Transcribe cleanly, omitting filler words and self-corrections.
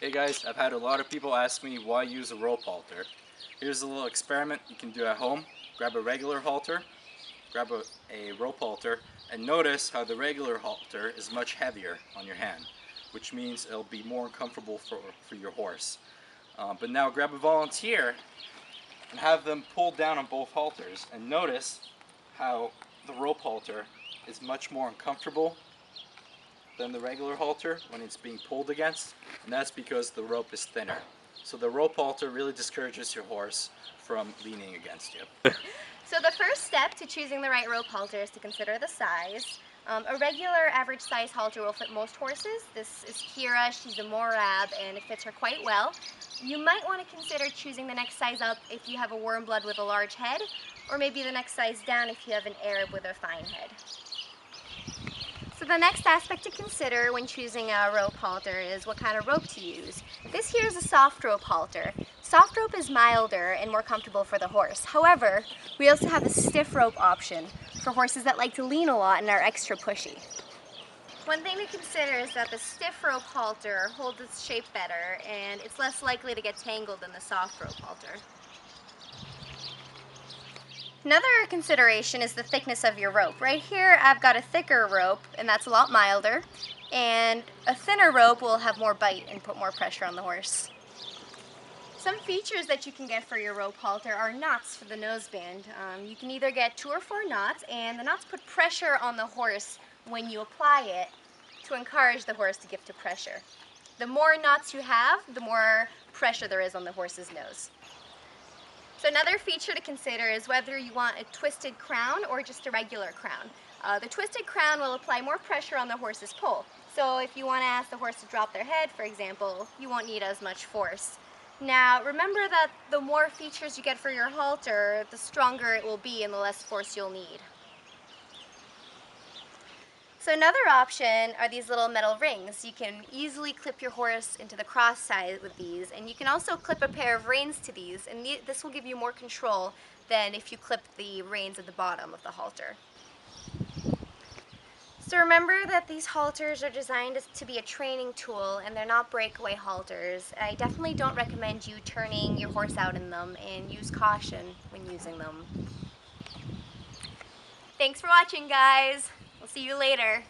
Hey guys, I've had a lot of people ask me why use a rope halter. Here's a little experiment you can do at home. Grab a regular halter, grab a rope halter, and notice how the regular halter is much heavier on your hand, which means it'll be more uncomfortable for your horse. But now grab a volunteer and have them pull down on both halters, and notice how the rope halter is much more uncomfortable than the regular halter when it's being pulled against, and that's because the rope is thinner. So the rope halter really discourages your horse from leaning against you. So the first step to choosing the right rope halter is to consider the size. A regular average size halter will fit most horses. This is Kira, she's a Morab, and it fits her quite well. You might want to consider choosing the next size up if you have a warm blood with a large head, or maybe the next size down if you have an Arab with a fine head. So the next aspect to consider when choosing a rope halter is what kind of rope to use. This here is a soft rope halter. Soft rope is milder and more comfortable for the horse. However, we also have a stiff rope option for horses that like to lean a lot and are extra pushy. One thing to consider is that the stiff rope halter holds its shape better and it's less likely to get tangled than the soft rope halter. Another consideration is the thickness of your rope. Right here I've got a thicker rope and that's a lot milder, and a thinner rope will have more bite and put more pressure on the horse. Some features that you can get for your rope halter are knots for the noseband. You can either get 2 or 4 knots, and the knots put pressure on the horse when you apply it to encourage the horse to give to pressure. The more knots you have, the more pressure there is on the horse's nose. So another feature to consider is whether you want a twisted crown or just a regular crown. The twisted crown will apply more pressure on the horse's poll. So if you want to ask the horse to drop their head, for example, you won't need as much force. Now remember that the more features you get for your halter, the stronger it will be and the less force you'll need. So another option are these little metal rings. You can easily clip your horse into the cross side with these, and you can also clip a pair of reins to these, and this will give you more control than if you clip the reins at the bottom of the halter. So remember that these halters are designed to be a training tool and they're not breakaway halters. I definitely don't recommend you turning your horse out in them, and use caution when using them. Thanks for watching, guys. We'll see you later.